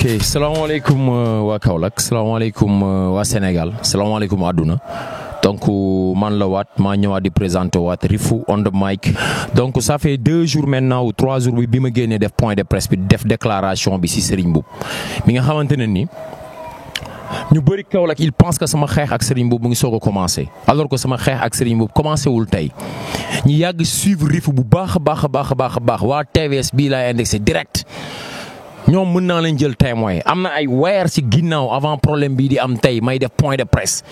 ok salaamaaleykum waa Kaolack salaamaaleykum waa Sénégal salaamaaleykum àdduna donc man la waat maa ñëwaat di présenté waat Rifou on the mic donc ça fait 2 jours maintenant ou 3 jours bi ma génnee def point de presse bi def déclaration bi ci Serigne Mboup mi nga xamante ne ni ñu bëri Kaolack il pense que sama xeex ak Serigne Mboup mu ngi soog a commencé alors que sama xeex ak Serigne Mboup commencé wul tey ñu yàgg suivre Rifou bu baax a baax waa TVS bii laay indexé direct. ñoom mën naa leen jël témoin am na ay weer ci ginnaaw avant problème bii di am tey may def point de presse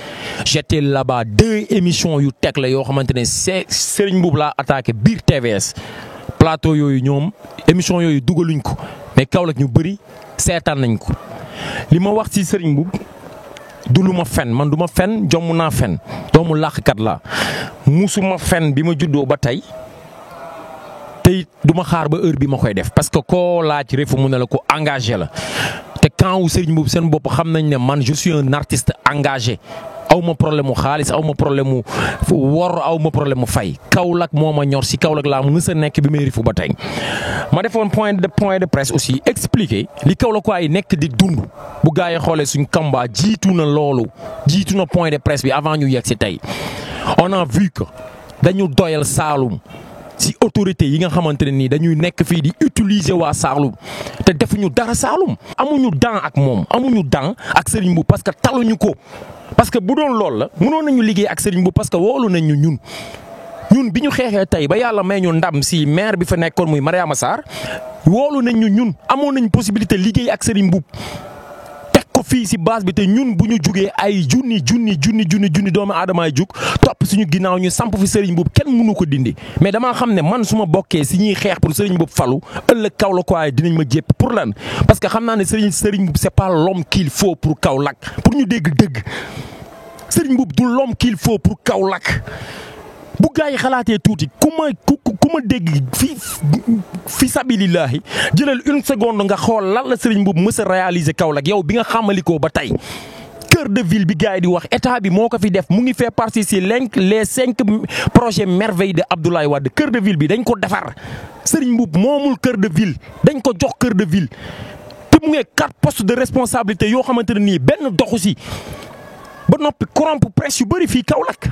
j'étais là-bas 2 émissions yu teg la yoo xamante ne Serigne Mboup laa attaqué biir TVS plateau yooyu ñoom émission yooyu dugaluñ ko mais Kaolack ñu bëri seetaan nañ ko li ma wax ci Serigne Mboup du lu ma fen man du ma fen jomm naa fen doomu làqkat la musuma fen bi ma juddoo ba tey te du ma xaar ba heure bi ma koy def parce que koo laaj Rifou mu ne la ko engagé la te quand wu Serigne Mboup seen bopp xam nañ ne man je suis un artiste engagé aw ma problème mu xaalis aw ma problème mu wor aw ma problème mu fay Kaolack moo ma ñor si Kaolack laa mës a nekk bi may Rifou ba tey. ma defoon point de presse aussi expliquer li Kaolack yi nekk di dund bu gaa yi xoolee suñ combat jiitu na loolu jiitu na point de presse bi avant ñu yegg si tey on a vu que dañu doyal Saloum. ci autorité yi nga xamante ne nii dañuy nekk fii di utiliser waa Saloum te defuñu dara Saloum amuñu daan ak moom amuñu daan ak Serigne Mboup parce que taluñu ko parce que bu doon loolu la mënoon nañu liggéey ak Serigne Mboup parce que woolu nañu ñun bi ñu xeexee tey ba yàlla may ñu ndam si maire bi fa nekkoon muy Mariama Sarr woolu nañu ñun amoon nañu possibilité liggéey ak Serigne Mboup ko fii si base bi te ñun bu ñu jugee ay junni doomu aadama ay jug topp suñu ginnaaw ñu samp fi Serigne Mboup kenn mënu ko dindi mais damaa xam ne man su ma bokkee si ñuy xeex pour Serigne Mboup falu ëllëg Kaolack waaye dinañ ma jépp pour lan parce que xam naa ne Serigne Mboup c'est pas l'homme qu'il faut pour Kaolack pour ñu dégg dëgg Serigne Mboup du l'homme qu'il faut pour Kaolack bu gaa yi xalaatee tuuti ku ma dégg fi sabilillahi jëlal 1 seconde nga xool lan la Serigne Mboup mës a réaliser Kaolack yow bi nga xamalikoo ba tey cœur de ville bi gaa yi di wax état bi moo ko fi def mu ngi fait partie si les 5 projets merveilles de Abdoulaye Wade cœur de ville bi dañ ko defar Serigne Mboup moomul cœur de ville dañ ko jox cœur de ville te mu ngi 4 postes de responsabilité yoo xamante ne nii benn doxu si ba noppi corrompre presse yu bëri fii Kaolack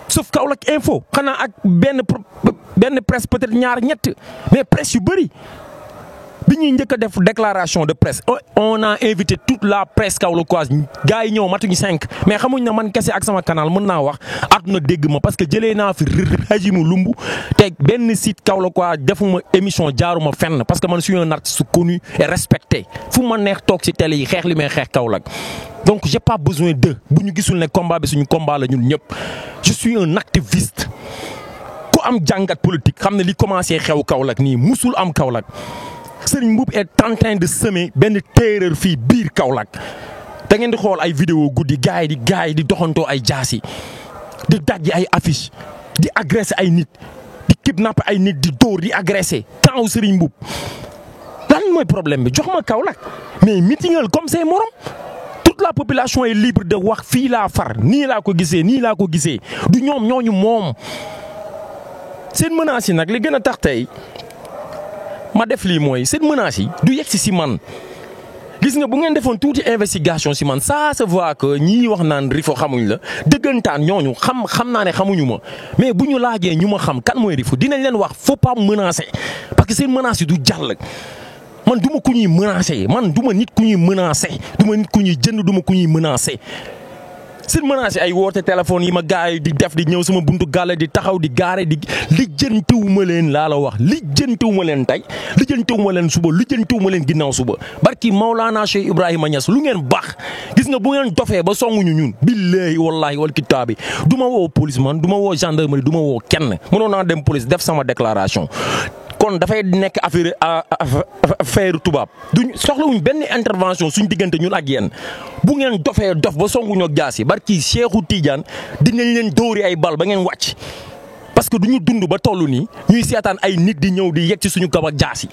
sauf Kaolack info xanaa ak benn presse peut-être ñaar ñett mais presse yu bëri bi ñuy njëkk a def déclaration de presse on a invité toute la presse kaolackoise gars yi ñëw matuñu 5 mais xamuñ na man kese ak sama canal mën naa wax àdduna dégg ma parce que jëlee naa fi régime lumbu te benn site kaolackois defuma émission jaaruma fenn parce que man suis un artiste connu et respecté fu ma neex toog ci télé yi xeex li may xeex Kaolack donc j'ai pas besoin de bu ñu gisul ne combat bi suñu combat la ñun ñëpp je suis un activiste ku am jàngat politique xam ne li commencé xew Kaolack nii musul am Kaolack Serigne Mboup est en train de semer benn terreur fii biir Kaolack da ngeen di xool ay vidéo guddi gars yi di doxantoo ay jaasi di dajji ay affiche di agresser ay nit di kidnapper ay nit di dóor di agresser quand Serigne Mboup lan mooy problème bi jox ma Kaolack mais meetingal comme say morom toute la population est libre de wax fii laa far nii laa ko gisee du ñoom ñooñu moom seen menaces yi nag li gën a tax tey ma def lii mooy seen menaces yi du yegg si man gis nga bu ngeen defoon tuuti investigation si man ça se voit que ñii wax naan Rifou xamuñ la dëggantaan ñooñu xam naa ne xamuñu ma mais bu ñu laajee ñu ma xam kan mooy Rifou dinañ leen wax faut pas menacer parce que seen menaces yi du jàll. man du ma ku ñuy menacé man du ma nit ku ñuy menacé du ma nit ku ñuy jënd du ma ku ñuy menacé seen menacé ay woote téléphone yi ma gars yi di def di ñëw sama buntu gàlle di taxaw di gaare di lijjantiwuma leen laa la wax lijjantiwuma leen tey lijjantiwuma leen suba lijjantiwuma leen ginnaaw suba barki Maulana Cheikh Ibrahima Niass lu ngeen baax gis nga bu ngeen dofee ba songuñu ñun billahi wallahi wal kitaabi du ma woo police man du ma woo gendarmerie du ma woo kenn mënoon naa dem police def sama déclaration. kon dafay nekk affaire tubaab duñ soxlawuñ benn intervention suñ diggante ñun ak yéen bu ngeen dofee dof ba songuñoo jaas yi barki Cheikhou Tidiane dinañ leen dóori ay bal ba ngeen wàcc parce que duñu dund ba toll nii ñuy seetaan ay nit di ñëw di yegg ci suñu kaw ak jaas yi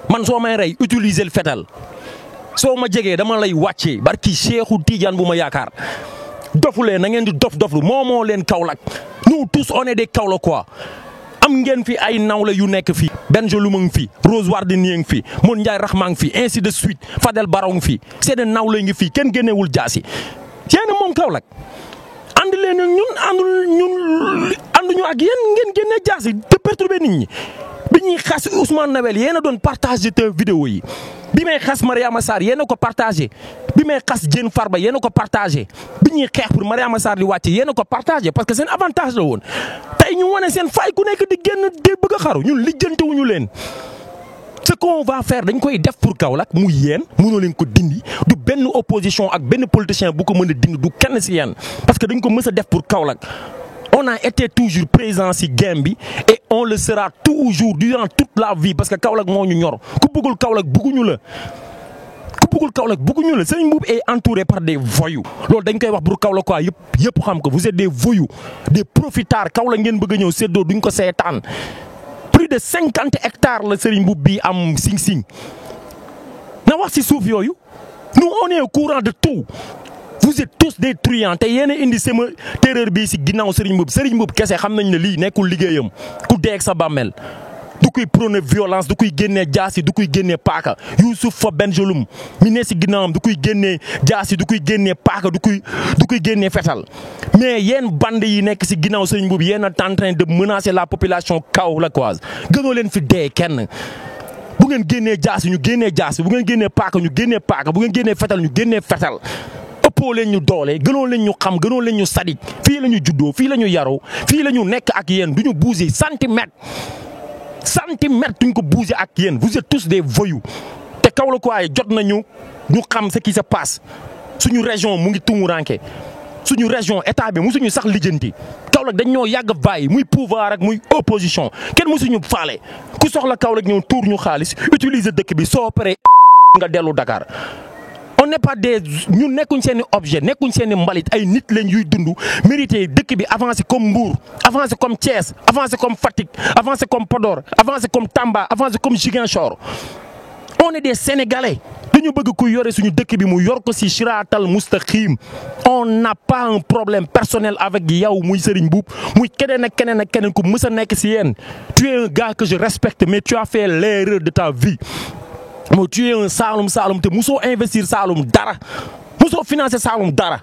man soo may rey utiliser le fetal soo ma jegee dama lay wàccee barki Cheikhou Tidiane bu ma yaakaar dofulee na ngeen di doflu moo leen Kaolack nous tous on est des Kaolackois am ngeen fi ay nawle yu nekk fi Bengeluma ngi fi Rose Wardini ngi fi Mon Ndiaye Rahma ngi fi ainsi de suite Fadel Barrow ngi fi c'est des nawle ngi fi kenn génneewul jaasi yéen moom Kaolack ànd leen ñun ànduñu ak yéen ngeen génne jaasi te perturber nit ñi bi ñuy xas Ousmane Noël yéen a doon partagé te vidéo yi bi may xas Mariama Sarr yéen a ko partagé bi may xas Diène Farba yéen a ko partagé bi ñuy xeex pour Mariama Sarr di wàcc yéen a ko partagé parce que seen avantage la woon tey ñu wane seen fay ku nekk di génn di bëgg a xaru ñun lijjantewuñu leen ce qu'on va faire dañ koy def pour Kaolack mu yéen mënoo leen ko dindi du benn opposition ak benn politicien bu ko mën a dindi du kenn si yéen parce que dañ ko mës a def pour Kaolack on a été toujours présent si game bi et on le sera toujours durant toute la vie parce que Kaolack moo ñu ñor ku bëggul Kaolack bëgguñu la ku bëggul Kaolack bëgguñu la Serigne Mboup est entouré par des voyous loolu dañ koy wax pour Kaolack quoi yëpp xam ko vous êtes des voyous des profitards Kaolack ngeen bëgg a ñëw séddoo duñ ko seetaan plus de 50 hectares la Serigne Mboup bi am sing na wax si suuf yooyu nous on est au courant de tout. Vous êtes tous des truands te yéen a indi sama terreur bii si ginnaaw Serigne Mboup kese xam nañ ne lii nekkul liggéeyam ku dee ak sa bàmmeel du koy prôné violence du koy génnee jaasi du koy génnee paaka Youssouf Fa Bengelum mi ne si ginnaawam du koy génnee jaasi du koy génnee paaka du koy génnee fetal mais yéen bande yi nekk si ginnaaw Serigne Mboup yéen a en train de menacer la population kaolackoise gënoo leen fi dee kenn. bu ngeen génnee jaasi ñu génnee jaasi bu ngeen génnee paaka ñu génnee paaka bu ngeen génnee fetal ñu génnee fetal. ëppoo leen ñu doole gënoo leen ñu xam gënoo leen ñu sadik fii la ñu juddoo fii la ñu yaroo fii la ñu nekk ak yéen du ñu bouger centimètre duñ ko bouger ak yéen vous êtes tous des voyous te Kaolack waaye jot nañu ñu xam ce qui se passe suñu région mu ngi tumuranke suñu région état bi musuñu sax lijjanti Kaolack dañ ñoo yàgg bàyyi muy pouvoir ak muy opposition kenn musuñu faale ku soxla Kaolack ñëw tuur ñu xaalis utiliser dëkk bi soo paree nga dellu Dakar. on n'est pas des ñun nekkuñ seen i objet nekkuñ seen i mbalit ay nit lañ yuy dund mérité dëkk bi avancé comme Mbour avancé comme Thiès avancé comme Fatick avancé comme Podor avancé comme Tamba avancé comme Ziguinchor on est des Sénégalais dañu bëgg ku yore suñu dëkk bi mu yor ko si siraatal mustaqim on n'a pas un problème personnel avec yow muy Serigne Mboup muy keneen ak keneen ku mës a nekk si yéen tu es un gars que je respecte mais tu as fait l'erreur de ta vie. moo tu es un Saloum te musoo investir Saloum dara musoo financer Saloum dara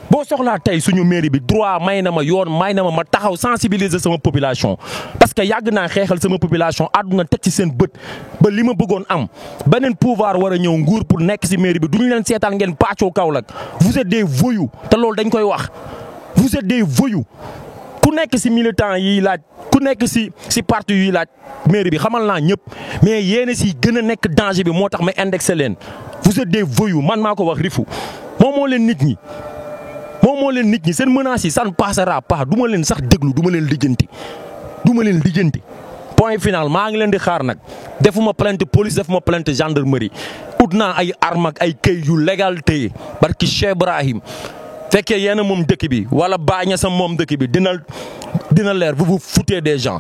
boo soxlaa tey suñu mairie bi droit may na ma yoon may na ma taxaw sensibiliser sama population parce que yàgg naa xeexal sama population àdduna teg ci seen bët ba li ma bëggoon am beneen pouvoir war a ñëw nguur pour nekk si mairie bi duñu leen seetaan ngeen pàccoo Kaolack vous êtes des voyous te loolu dañ koy wax vous êtes des voyous ku nekk si militant yi laaj ku nekk si parti yi laaj mairie bi xamal naa ñëpp mais yéen si gën a nekk danger bi moo tax ma indexé leen vous êtes des voyous man maa ko wax Rifu moom moo leen nit ñi seen menaces yi ça ne passera pas du ma leen sax déglu du ma leen lijjanti point final maa ngi leen di xaar nag defuma plainte police defuma plainte gendarmerie ut naa ay armes ak ay këy yu légalité barki Cheikh Ibrahim fekkee yéen moom dëkk bi wala baaña sa moom dëkk bi dina leer vous vous foutez des gens